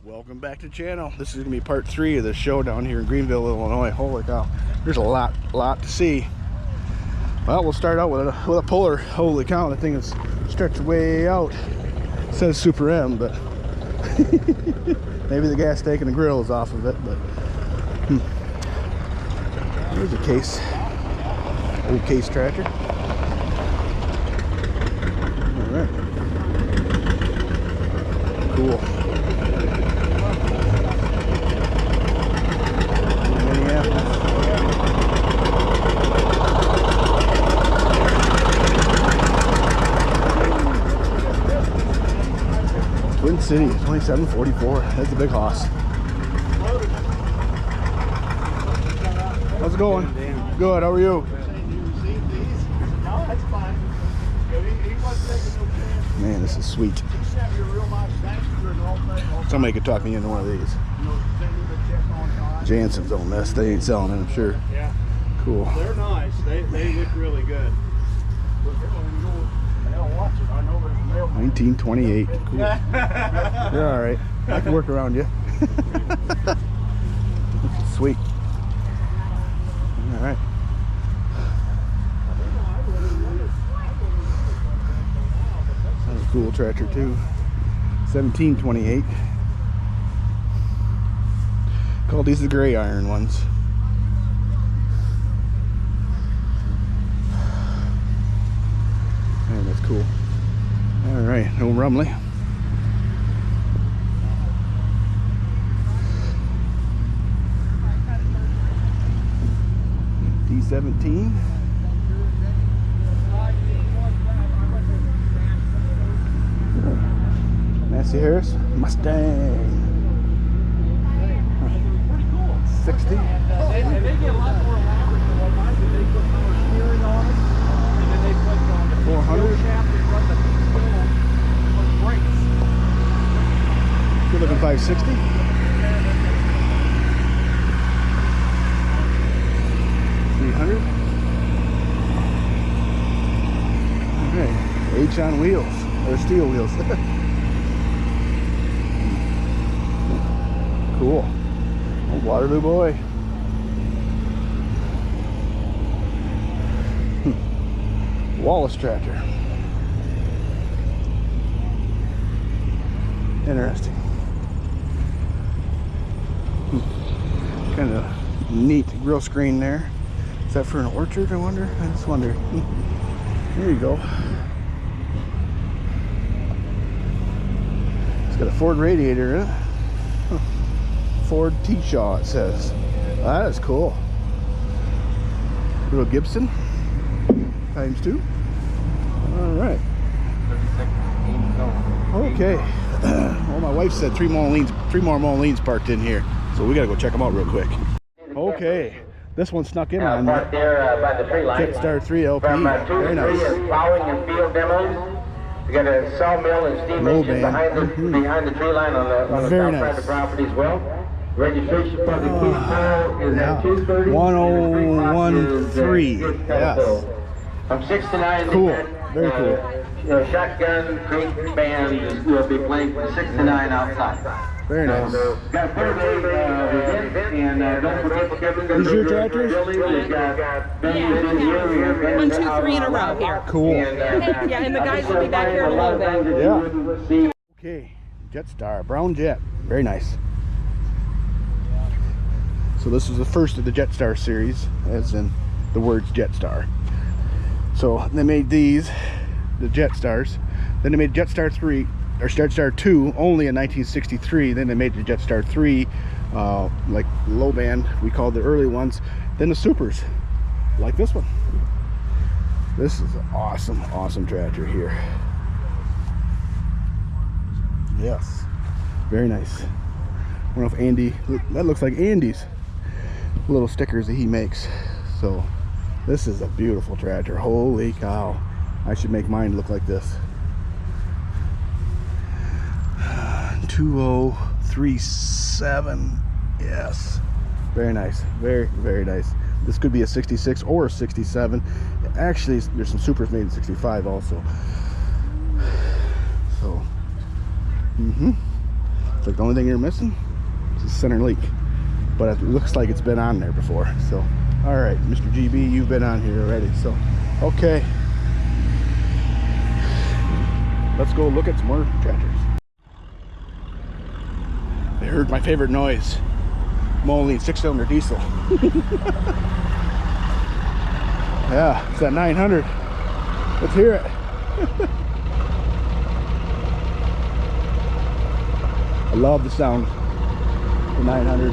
Welcome back to the channel. This is going to be part 3 of the show down here in Greenville, Illinois. Holy cow, there's a lot to see. Well, we'll start out with a puller. Holy cow, that thing is stretched way out. It says Super M, but maybe the gas tank and the grill is off of it. But there's a case, old case tractor. All right, cool. Minneapolis. Twin City, 2744. That's a big hoss. How's it going? Good. How are you? Man, this is sweet. Somebody could talk me into one of these. Jansen's own this. They ain't selling it, I'm sure. Yeah. Cool. They're nice. They look really good. 1928. Cool. You're all right. I can work around you. Sweet. All right. That's a cool tractor too. 1728. Call these the gray iron ones. Man, that's cool. All right, no Rumley. D17. Nancy Harris Mustang. 60. And they get a lot more elaborate than what mine do. They put power steering on it, and then they put on the 400 shaft and run the brakes. Good looking 560. Okay, H on wheels, or steel wheels. Cool. Oh, Waterloo boy. Wallace tractor. Interesting. Kind of neat grill screen there. Is that for an orchard, I wonder? I just wonder. There you go. It's got a Ford radiator in it. Ford T-Shaw, it says. That is cool. Little Gibson ×2. All right. Okay. Well, my wife said three more Molines parked in here, so we gotta go check them out real quick. Okay. This one snuck in on parked there by the tree line. Jetstar 3 LP. From 2 Very to 3 nice. is plowing and field demos. We got a sawmill and steam Low engine band. behind the tree line on the Very south side of nice. the property as well. Registration for the key tile is at 2:30. 1013. Yes. From 6 to 9. Cool. Very cool. Shotgun Creek band will be playing from 6 to 9 outside. Very nice. Got 30 and don't forget These your tractors? We've got venues in here. 1, 2, 3 in a row here. Cool. Yeah, and the guys will be back here in a little bit. Yeah. Okay. Jetstar. Brown jet. Very nice. So this is the first of the Jetstar series, as in the words Jetstar. So they made these, the Jetstars. Then they made Jetstar 3, or Jetstar 2 only in 1963. Then they made the Jetstar 3, like low band, we called the early ones. Then the Supers, like this one. This is an awesome, awesome tractor here. Yes, very nice. I don't know if Andy, that looks like Andy's little stickers that he makes. So this is a beautiful tractor. Holy cow, I should make mine look like this. 2037. Yes, very nice, very nice. This could be a 66 or a 67. Actually, there's some Supers made in 65 also. So It's like the only thing you're missing is the center leak. But it looks like it's been on there before. So, all right, Mr. GB, you've been on here already. So, okay. Let's go look at some more tractors. I heard my favorite noise. Moline 6-cylinder diesel. Yeah, it's that 900. Let's hear it. I love the sound. The 900.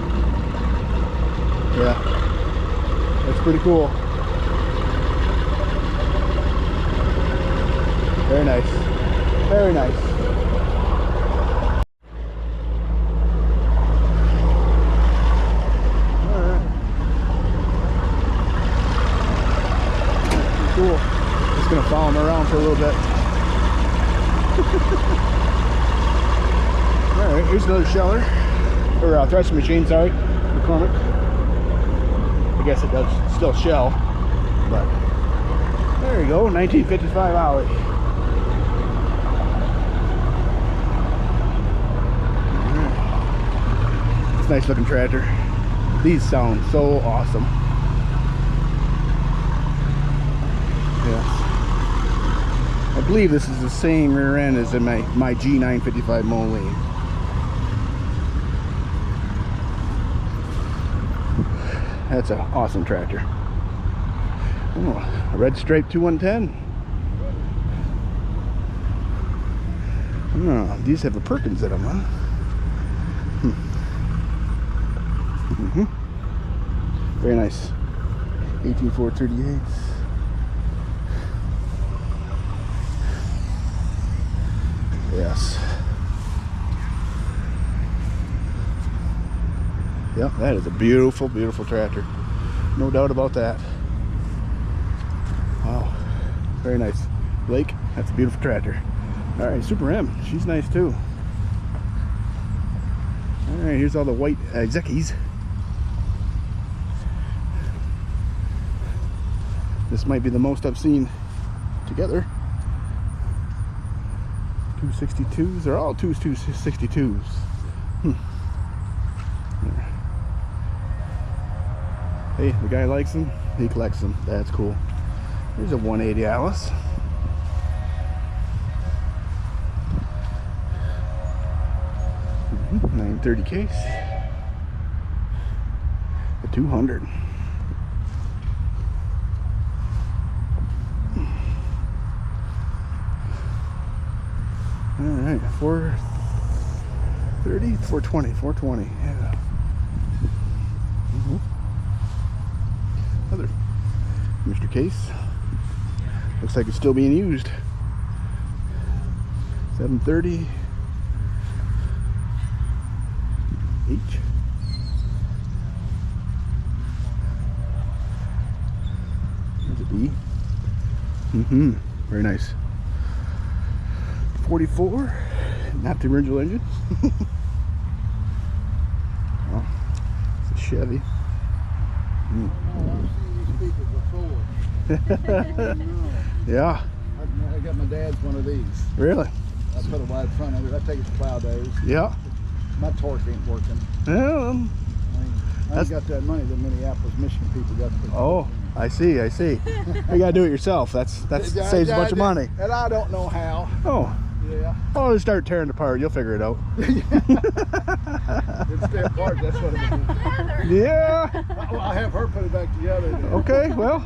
Yeah, that's pretty cool. Very nice. Very nice. Alright. Cool. Just gonna follow him around for a little bit. Alright, here's another sheller. Or threshing machine, sorry. McCormick. I guess it does still shell. But there you go, 1955 Ollie. It's a nice looking tractor. These sound so awesome. Yes. I believe this is the same rear end as in my G955 Moline. That's an awesome tractor. Oh, a red stripe 2110. Oh, these have a Perkins in them, huh? Very nice. 18438. Yes. Yep, that is a beautiful, beautiful tractor. No doubt about that. Wow. Very nice. Blake, that's a beautiful tractor. All right, Super M. She's nice too. All right, here's all the white Zekis. This might be the most I've seen together. 262s. They're all 262s. Hey, the guy likes them. He collects them. That's cool. Here's a 180 Alice. Mm-hmm. 930 case. A 200. All right, 430, 420, 420. Yeah. Mm-hmm. Another Mr. Case. Looks like it's still being used. 730 each. There's a B. Mm-hmm. Very nice. 44. Not the original engine. Oh, it's a Chevy. Mm. Yeah. I got my dad's one of these. Really? I put a wide front under it. I take it to plow days. Yeah. My torque ain't working. Yeah. I ain't got that money that Minneapolis, Michigan people got to put. Oh, I see, I see. You gotta do it yourself. That saves a bunch of money. And I don't know how. Oh. Yeah. I'll just start tearing it apart. You'll figure it out. It's their part. That's what it is. Yeah. I'll have her put it back together. Then. Okay. Well.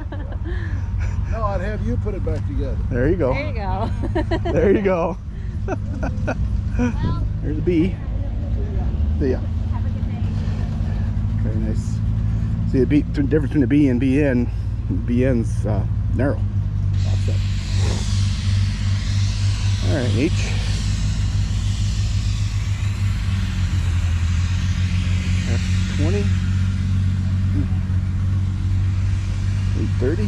No, I'd have you put it back together. There you go. There you go. There you go. There's a B. See ya. Very nice. See the difference between the B and BN. BN's narrow. Offset. All right, H. That's 20. 830.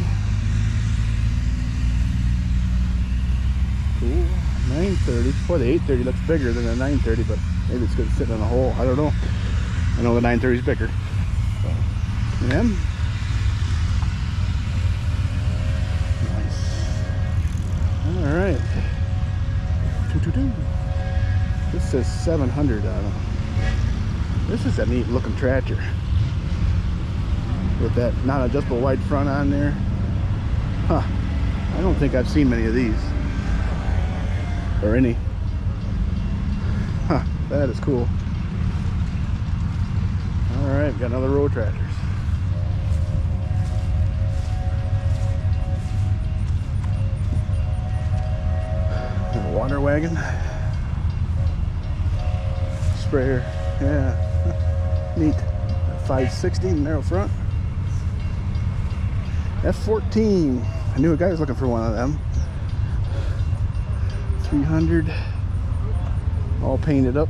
Cool. 930. Boy, the 830 looks bigger than the 930, but maybe it's because it's sitting on a hole. I don't know. I know the 930 is bigger. So, M. Nice. All right. 222. This says 700 on it. This is a neat looking tractor. With that non-adjustable wide front on there. Huh. I don't think I've seen many of these. Or any. Huh. That is cool. Alright, got another row of tractors. A water wagon. Sprayer. Yeah. Neat. 560 narrow front. F14. I knew a guy was looking for one of them. 300. All painted up.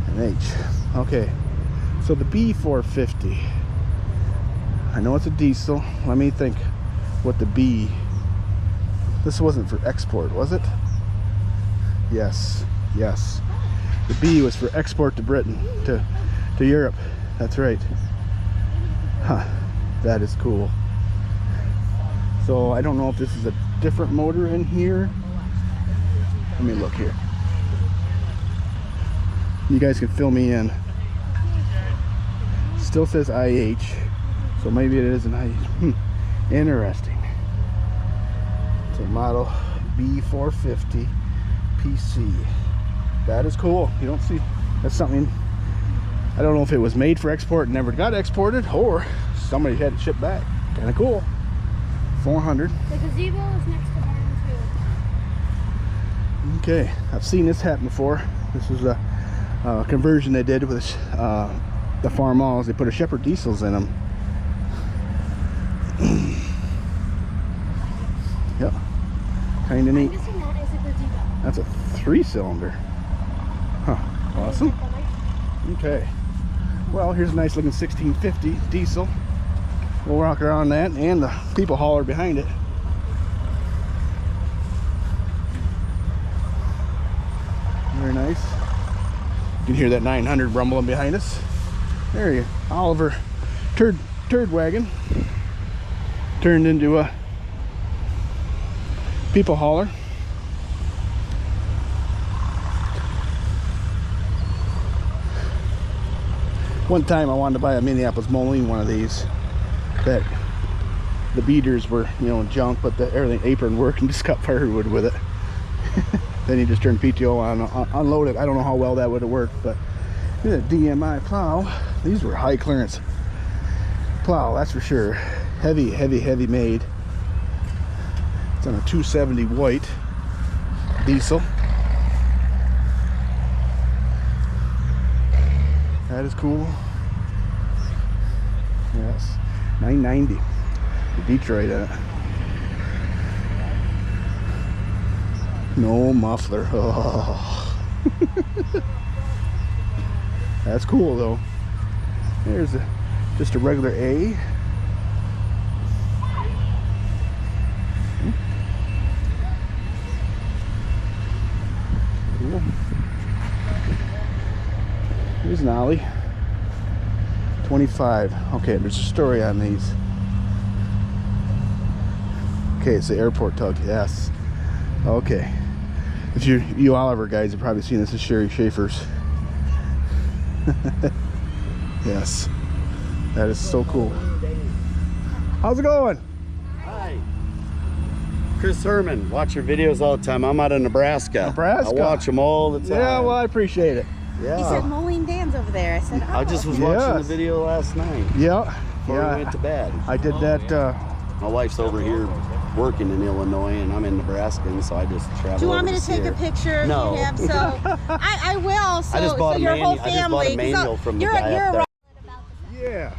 An H. Okay. So the B450. I know it's a diesel. Let me think what the B. This wasn't for export, was it? Yes. Yes. The B was for export to Britain, to Europe. That's right. Huh. That is cool. So I don't know if this is a different motor in here. Let me look here. You guys can fill me in. Still says IH, so maybe it is an IH. Interesting. It's a model B450 PC. That is cool. You don't see, that's something, I don't know if it was made for export and never got exported, or somebody had it shipped back. Kind of cool. 400. The gazebo is next to mine too. Okay, I've seen this happen before. This is a conversion they did with the farm malls. They put a Shepherd diesels in them. Yep, kind of neat. Missing that is a gazebo. That's a 3-cylinder. Huh, awesome. Okay, well, here's a nice looking 1650 diesel. We'll rock around that and the people hauler behind it. Very nice. You can hear that 900 rumbling behind us. There you go. Oliver turd wagon turned into a people hauler. One time I wanted to buy a Minneapolis Moline, one of these, that the beaters were, you know, junk, but the everything apron worked, and just got firewood with it. Then you just turn PTO on, unload it. I don't know how well that would have worked, but yeah, DMI plow. These were high clearance plow, that's for sure. Heavy made. It's on a 270 white diesel. That is cool. Yes, 990. Detroit in it. No muffler. Oh. That's cool though. There's just a regular A. Cool. Here's an ollie. 25. Okay, there's a story on these. Okay, it's the airport tug. Yes. Okay. If you Oliver guys have probably seen this at Sherry Schaefer's. Yes. That is so cool. How's it going? Hi. Chris Herman. Watch your videos all the time. I'm out of Nebraska. Nebraska? I watch them all the time. Yeah, well, I appreciate it. Yeah. He said Moline Dan's over there. I said, oh. I just was watching Yes. the video last night Yeah. before we went to bed. I did that. My wife's over here working in Illinois, and I'm in Nebraska, and so I just travel. Do you want over me to see take her. a picture? No. You have, so I will. So, I just bought so a your whole I just bought family. a 'cause manual from the you're, guy you're up there. Yeah.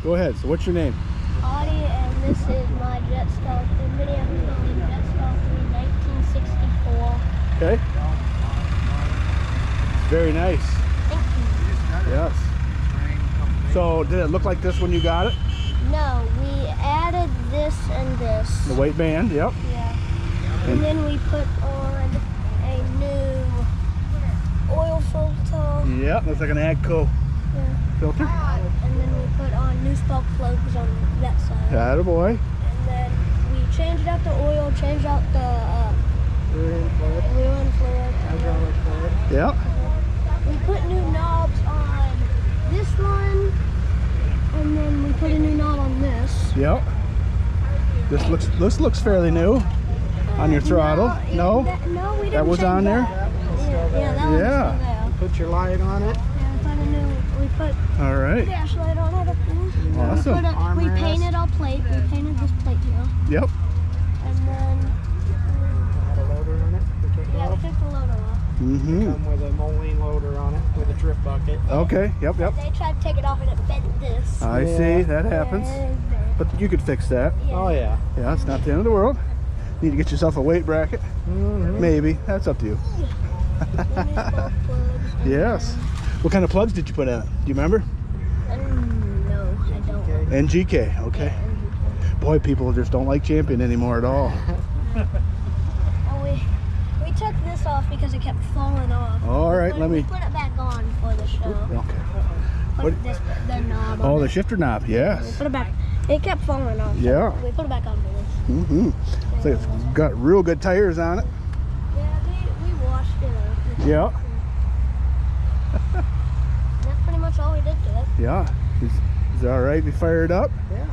Go ahead. So what's your name? Audie, and this is my Jetstar, the Minneapolis Moline Jetstar 3, 1964. Okay. Very nice. Thank you. Yes. So did it look like this when you got it? No, we added this and this. The weight band. Yep. Yeah. And then we put on a new oil filter. Yep. Looks like an AGCO Yeah. filter. And then we put on new spark plugs on that side. Attaboy. And then we changed out the oil, changed out the Rear-end fluid, wheel-in fluid. hydraulic fluid. Yep. We put new knobs on this one, and then we put a new knob on this. Yep. This looks fairly new on your throttle. No? No, we didn't That was change on there? that. Yeah, that one's Yeah. still there. Put your light on it. Yeah, we put a new. We put All right. dash light on it up there. Awesome. We Armrest. painted our plate. We painted this plate here, Yep. and then Had a loader on it. We took it yeah, we off. took the loader off. Mm-hmm. Come with a Moline loader on it with a trip bucket. Okay. Yep. Yep. They tried to take it off and it bent this. I see. That happens. And bent. But you could fix that. Yeah. Oh yeah. Yeah, it's not the end of the world. Need to get yourself a weight bracket. Mm-hmm. Maybe. That's up to you. Then we spark plugs, and Yes. What kind of plugs did you put in it? Do you remember? No, I don't. NGK. Okay. Boy, people just don't like Champion anymore at all. Oh, we took this off because it kept falling off. All right, We let me. put it back on for the show. Okay. Put What- the knob Oh, on the it. shifter knob. We Yes. put it back. It kept falling off. Yeah. We put it back on for this. Mm-hmm. So it's got real good tires on it. Yeah, we washed it up. Yeah. That's pretty much all we did to it. Yeah. Is it all right? We fire it up. Yeah.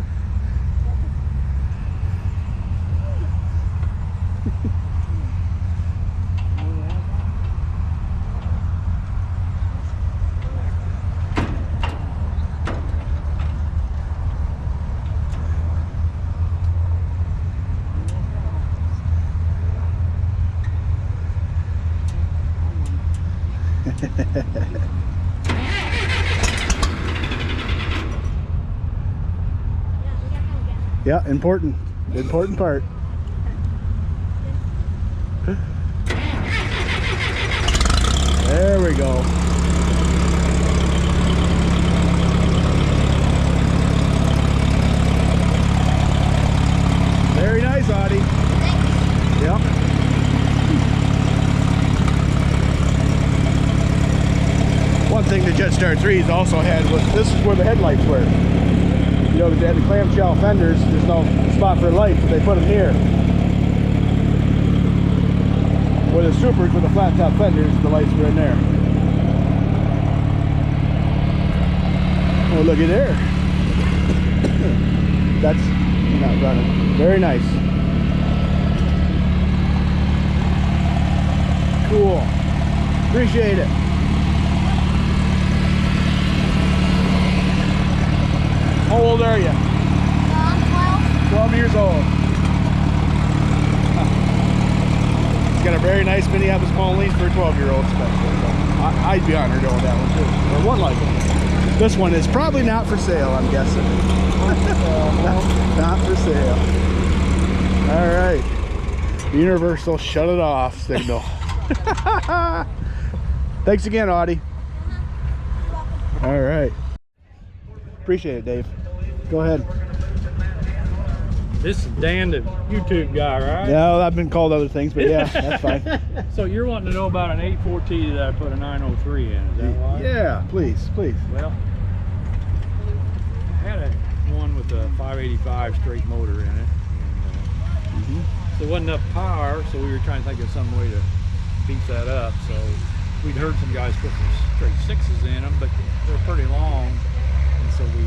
Yeah, important part. There we go. Very nice, Audie. Yep. One thing the Jetstar 3s also had was this is where the headlights were. You know, they had the clamshell fenders. There's no spot for lights, so they put them here. Where the Supers with the flat top fenders, the lights were in there. Oh, looky there. That's not running. Very nice. Cool. Appreciate it. How old are you? I'm 12 years old. It's got a very nice Minneapolis Moline for a 12-year-old especially. I'd be honored to own that one too. Or one like it. This one is probably not for sale, I'm guessing. Not for sale. All right. Universal shut it off signal. Thanks again, Audie. All right. Appreciate it, Dave. Go ahead. This is Dan, the YouTube guy, right? No, I've been called other things, but yeah, that's fine. So you're wanting to know about an 84T that I put a 903 in, is that right? Yeah, please. Well, I had one with a 585 straight motor in it. And, so it wasn't enough power, so we were trying to think of some way to beef that up. So we'd heard some guys put some straight sixes in them, but they're pretty long. And so we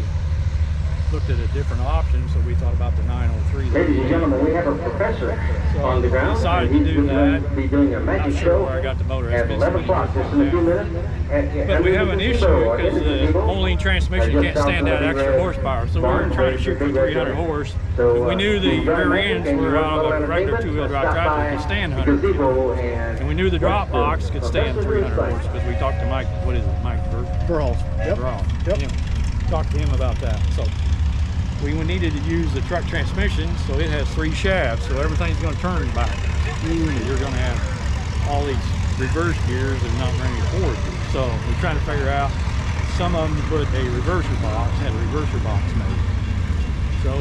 looked at a different option, so we thought about the 903. Ladies and gentlemen, we have a professor on the ground. Decided and to do he's going that. to be doing a magic Not sure show where I got the motor. at 11 o'clock, just in a few minutes. But we have an issue because the Moline transmission can't stand that extra horsepower, so we're trying to shoot for 300 horse. We knew the rear ends were out of a regular two-wheel drive tractor could stand 100, and we knew the drop box could stand 300 horse because we talked to Mike. What is it, Mike Burhals. Yep. Yep. Talked to him about that. So we needed to use the truck transmission, so it has 3 shafts, so everything's going to turn back. You're going to have all these reverse gears and not running forward gears. So we're trying to figure out, some of them put a reverser box, had a reverser box made. So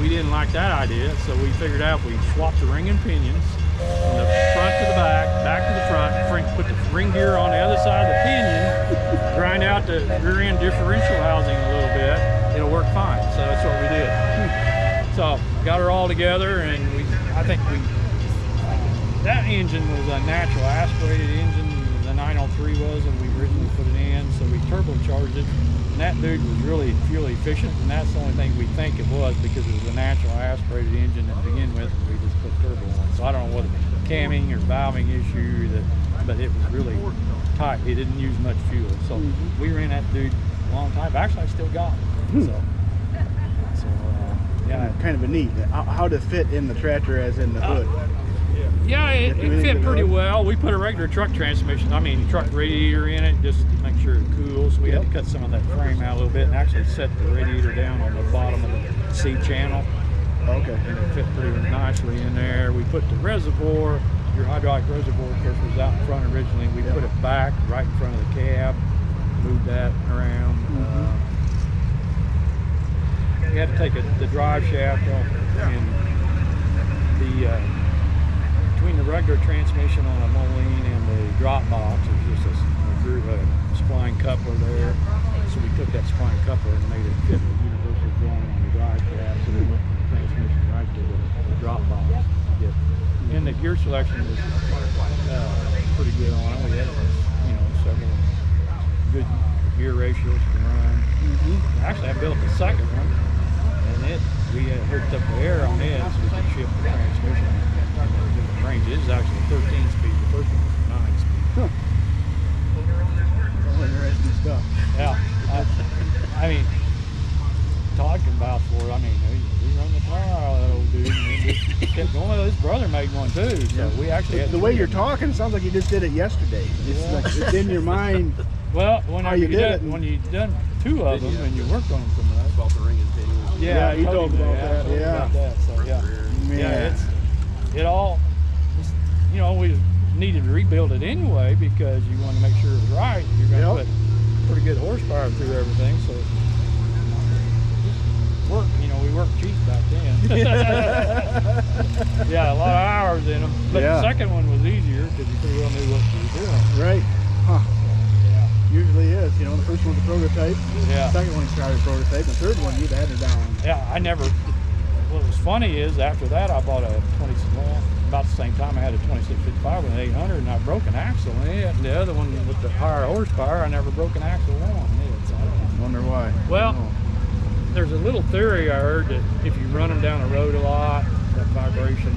we didn't like that idea, so we figured out we swapped the ring and pinions from the front to the back to the front, put the ring gear on the other side of the pinion, grind out the rear end differential housing a little bit, it'll work fine. So that's what we did. So got her all together, and I think we that engine was a natural aspirated engine. The 903 was, and we originally put it in, so we turbocharged it. And that dude was really fuel efficient, and that's the only thing we think it was, because it was a natural aspirated engine to begin with, and we just put turbo on. So I don't know what camming or valving issue, but it was really tight. It didn't use much fuel, so we ran that dude a long time. Actually, I still got it. So yeah, kind of a neat. How to fit in the tractor as in the hood. Yeah, it fit pretty well. We put a regular truck transmission, truck radiator in it, just to make sure it cools. We had to cut some of that frame out a little bit and actually set the radiator down on the bottom of the C channel. Okay. And it fit pretty nicely in there. We put the reservoir, your hydraulic reservoir, of course, was out in front originally. We put it back right in front of the cab, moved that around. We had to take the drive shaft off, and between the regular transmission on a Moline and the drop box, there's just a spline coupler there. So we took that spline coupler and made it fit the universal joint on the drive shaft, so we went from the transmission right to the drop box. And the gear selection was pretty good on it. We had several good gear ratios to run. Actually, I built the second one, and we had hooked up the air on it so we could shift the transmission. Range is actually 13 speed. The first one was 9 speed. All interesting stuff. Yeah. Todd can vouch for it. We run the car out of that old dude, and it just kept going. His brother made one too. So we actually had the way you're talking, it sounds like you just did it yesterday. It's like it's in your mind. Well, when you've done two of them and you worked on them so much. About the ring and pin. Yeah, you talked about that. So it all. We needed to rebuild it anyway because you want to make sure it was right. You're going to put pretty good horsepower through everything, so work. We worked cheap back then. Yeah, a lot of hours in them. But the second one was easier because you pretty well knew what you were doing. Right. Huh. Usually is. The first one's a prototype. Yeah. The second one started a prototype. The third one, you'd had it down. Yeah, what was funny is after that I bought a about the same time I had a 2655 with an 800, and I broke an axle in it. And the other one with the higher horsepower, I never broke an axle on it. So I wonder why. Well, there's a little theory I heard that if you run them down the road a lot, that vibration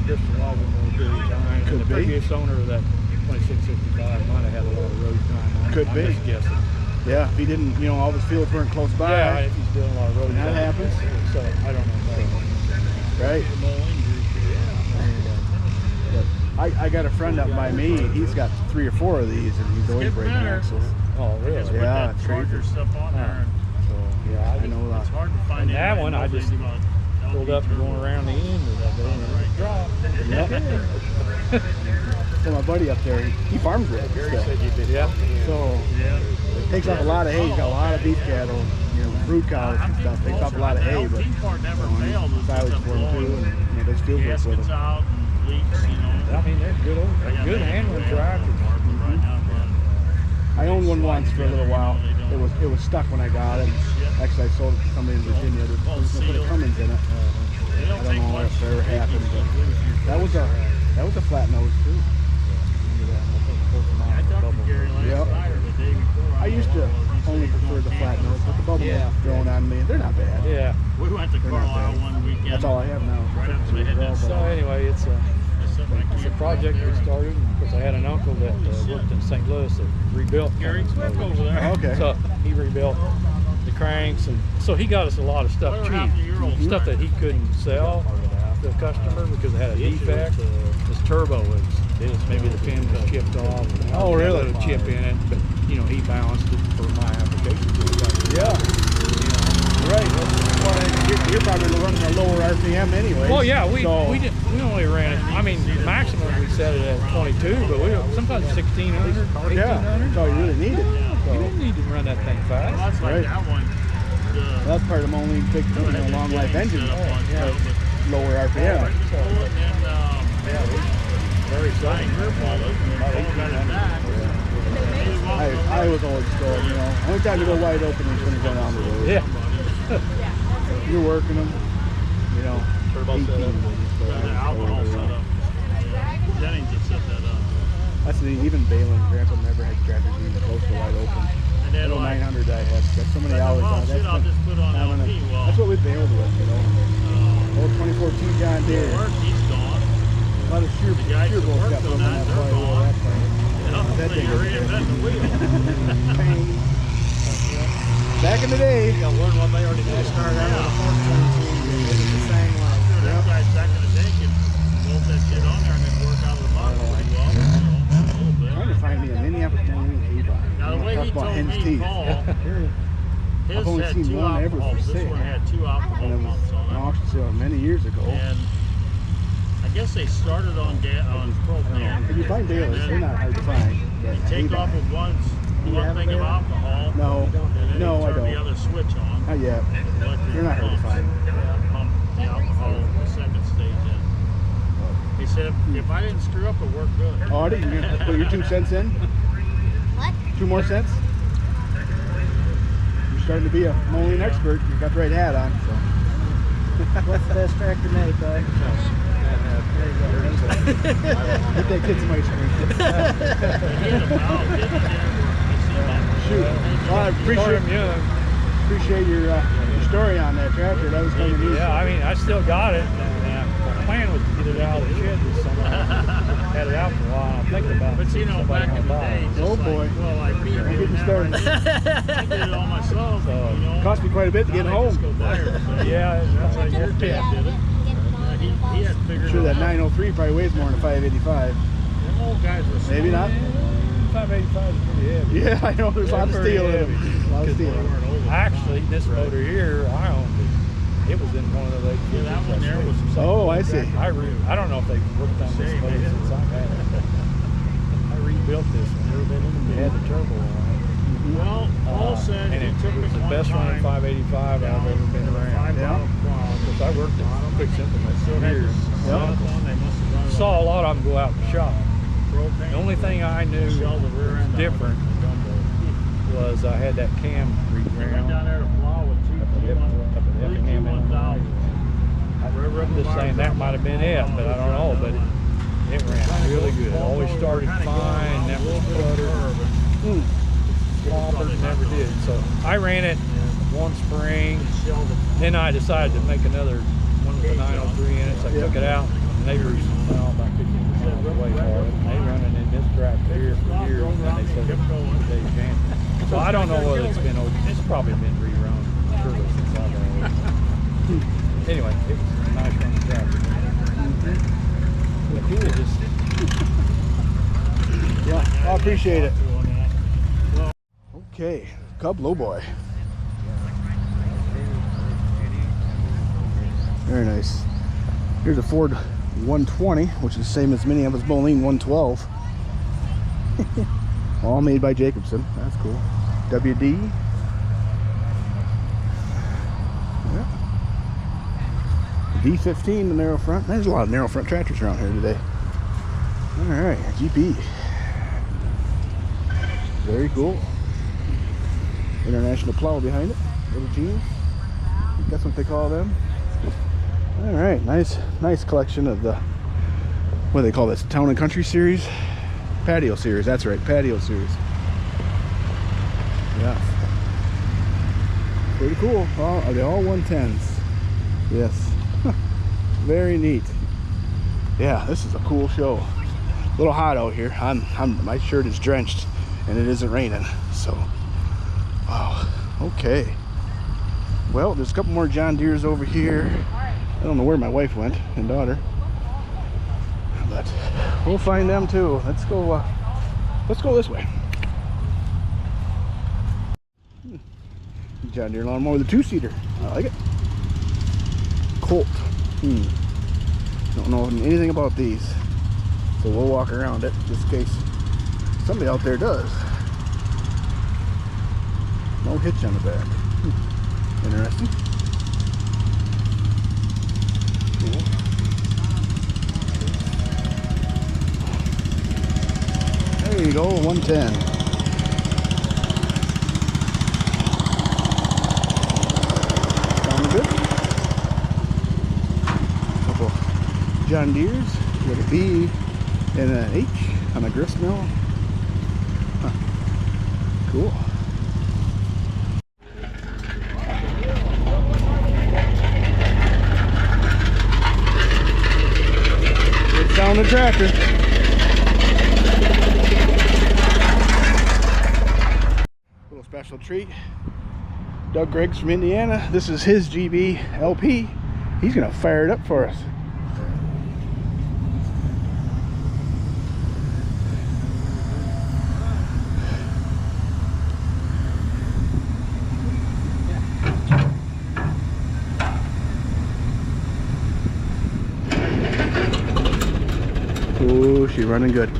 just allows them more period of time. Could and the be. previous owner of that 2665 might have had a lot of road time on it. Could be. I'm just guessing. Yeah, if he didn't, all his fields weren't close by. Yeah, if he's doing a lot of road that time. happens. So I don't know about that. Right. I got a friend up by me. He's got 3 or 4 of these, and he's always breaking axles. Oh, really? Yeah, it's crazy. Stuff on there. Yeah, I know that. It's hard to find And that one, I just pulled up and going around the end of that day, and it dropped. So my buddy up there, he farms red still. Yeah. So it takes up a lot of hay. He's got a lot of beef cattle, brood cows and stuff. Takes up a lot of hay, but silage for them too, and does field work with them. They're good handling tractors. I owned one once for a little while. It was stuck when I got it. Actually, I sold it to somebody in Virginia. They put a Cummins in it. I don't know if it ever happened, but that was a flat nose too. Yep. I used to only prefer the flat nose, but the bubble ones growing on me, they're not bad. Yeah. We went to Carlisle one weekend. That's all I have now. So anyway, it's a project we started. Of course, I had an uncle that worked in St. Louis that rebuilt Cummins motors. Okay. So he rebuilt the cranks, and so he got us a lot of stuff cheap, stuff that he couldn't sell to the customer because it had a defect. This turbo was maybe the pin was chipped off. Oh, really? Had a chip in it, but he balanced it for my application. Yeah. Right. You're probably running a lower RPM anyway. Well, yeah, we only ran it. Maximum we set it at 22, but we sometimes 1600, 1800. Yeah, that's all you really needed. You didn't need to run that thing fast. That's like Right. that one. That's part of Moline's big long life engine. Lower RPM. Very exciting. I was always told, only time you go wide open is when you go down the road. Yeah. You're working them, Turbo 18. Alcohol setup. Jennings that set that up. That's the thing, even Balin, Grandpa never had tractors even close to wide open. And then I know like, 900 I had. Got so many hours well, on shit, that. I'll just put on LP. Well, That's what we've bailed with, you know. Old 2014 John Deere. work, he's gone. A lot of sheer The guys that bolts worked got put on on that, that they're flywheel gone. that time. You know, That so thing you're was reinventing the wheel. Bang. Back in the day. You gotta learn what they already did. Start out with a 14 the same way. Sure, them guys back in the day could bolt that shit on there and then work out of the bottom pretty well. You know, a little bit. Trying to find me a Minneapolis Moline A-bar. Now the way he told me, Paul, his I've only had seen two one ever for alcohols. This sale. one had two alcohol And it was pumps an on it. auction sale many years ago. And I guess they started on propane. If you find dealers, they're not hard to find. You take off with one thing of alcohol. No, and then no, you I turn the don't. other switch on. Not yet. Electric They're not hard to pumps. find. Pump the alcohol the second stage in. He said if I didn't screw up, it worked good. Oh, did you put your 2 cents in? What? 2 more cents? You're starting to be a Moline expert. You got the right hat on. So. What's the best tractor made, bud? Get that kid some ice cream. Shoot. Well, I appreciate your story on that tractor. That was kind of neat. Yeah, I mean, I still got it. And my plan was to get it out of the shed this summer. Had it out for a while. I'm thinking about it. But you know, back in the day, just Oh, like, boy. well, like me Don't doing get me that started. right now, I did it all myself, you know. Cost me quite a bit to get Now they just home. go buy her, so Yeah, that's like your dad did it. He had figured Sure, it that out. 903 probably weighs more than a 585. Them old guys were smart. Maybe not. 585 is pretty heavy. Yeah, I know. There's a lot of steel in it. A lot of steel. Actually, this motor here, I owned it. It was in one of the late Yeah, that one there was Oh, I see. I don't know if they've worked on this motor since I've had it. I rebuilt this one. It had the turbo on it. Well, Paul said and he it took was it the one best running time 585 I've ever been around. Yeah. Because I worked at Quick Simple for years. Saw a lot of them go out in the shop. The only thing I knew was different was I had that cam Went reground. down there to Flaw with I'm just saying that might have been it, but I don't know. But it ran really good. Always started fine, never sputtered. Clobbered, never did. So I ran it one spring. Then I decided to make another one with the 903 in it. So I took it out. And they were about 15% away for it. And they running in this tractor here for years. And then they said today's Jan. So I don't know whether it's been over. It's probably been rerun surely since I've had it. Anyway, it was a nice running tractor. But it just Yeah, I appreciate it. Okay, Cub Lowboy. Very nice. Here's a Ford 120, which is the same as Minneapolis Moline 112. All made by Jacobson. That's cool. WD. Yeah. D15, the narrow front. There's a lot of narrow front tractors around here today. All right, GP. Very cool. International plow behind it. Little jeans. That's what they call them. All right, nice collection of the, what do they call this? Town and Country series, patio series. That's right, patio series. Yeah, pretty cool. Are they all 110s? Yes. Very neat. Yeah, this is a cool show. A little hot out here. My shirt is drenched, and it isn't raining. So, wow. Okay. Well, there's a couple more John Deeres over here. I don't know where my wife went and daughter, but we'll find them too. Let's go this way. John Deere lawnmower with a 2-seater. I like it. Colt. Don't know anything about these, so we'll walk around it just in case somebody out there does. No hitch on the back. Interesting. Cool. There you go, 110. Sound good? Couple John Deeres with a B and an H on a grist mill. Huh. Cool. Good sounding tractor. Little special treat. Doug Griggs from Indiana. This is his GB LP. He's gonna fire it up for us. Ooh, she's running good.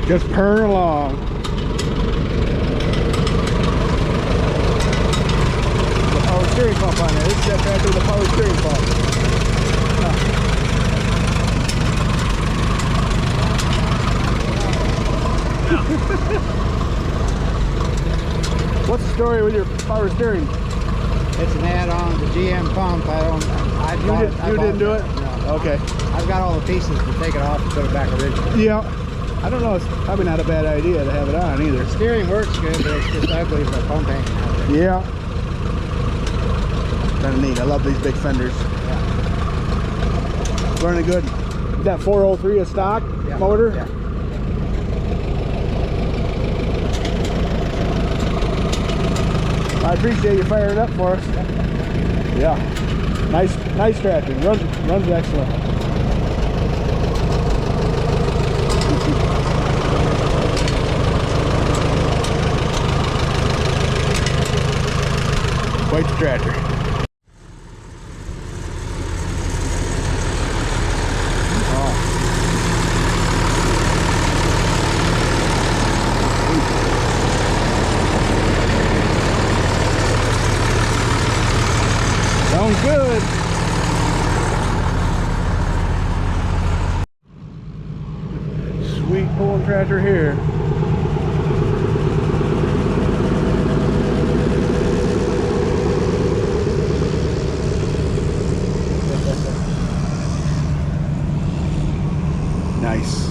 Just purring along. The power steering pump on there. This is that tractor with the power steering pump. What's the story with your power steering? It's an add-on to the GM pump. You didn't do it? No. Okay. I've got all the pieces to take it off and put it back original. Yeah. I don't know. It's probably not a bad idea to have it on either. The steering works good, but it's just ugly with the pump hanging out there. Yeah. Kind of neat. I love these big fenders. Yeah. Running good. Is that 403 a stock motor? Yeah. I appreciate you firing it up for us. Yeah. Nice tractor. Runs excellent. Quite the tractor. Sounds good. Sweet pulling tractor here. Nice.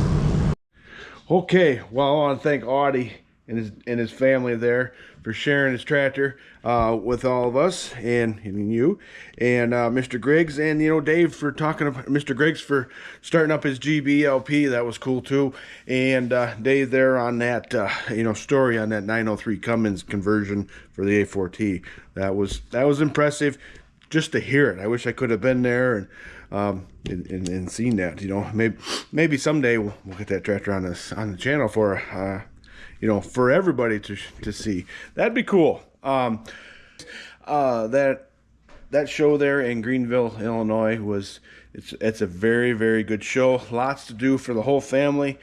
Okay, well, I want to thank Audie and his family there for sharing his tractor with all of us and you and Mr. Griggs and Dave for talking about Mr. Griggs for starting up his GB LP. That was cool too. And Dave there on that story on that 903 Cummins conversion for the A4T. That was impressive just to hear it. I wish I could have been there and seen that. Maybe someday we'll get that tractor on the channel for for everybody to see. That'd be cool. That show there in Greenville, Illinois it's a very, very good show. Lots to do for the whole family.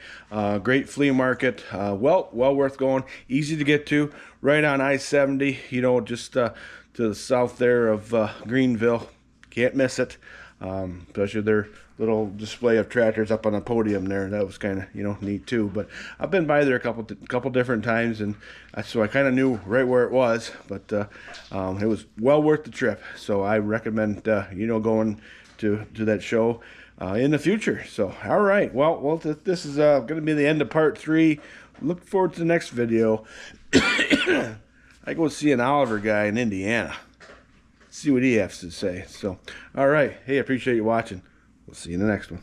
Great flea market. Well worth going. Easy to get to. Right on I-70. Just to the south there of Greenville. Can't miss it. Especially their little display of tractors up on a podium there. That was kind of neat too. But I've been by there a couple different times, and so I kind of knew right where it was. But it was well worth the trip. So I recommend going to that show in the future. So all right, well this is going to be the end of part 3. Look forward to the next video. I go see an Oliver guy in Indiana. See what he has to say. So all right, hey, I appreciate you watching. We'll see you in the next one.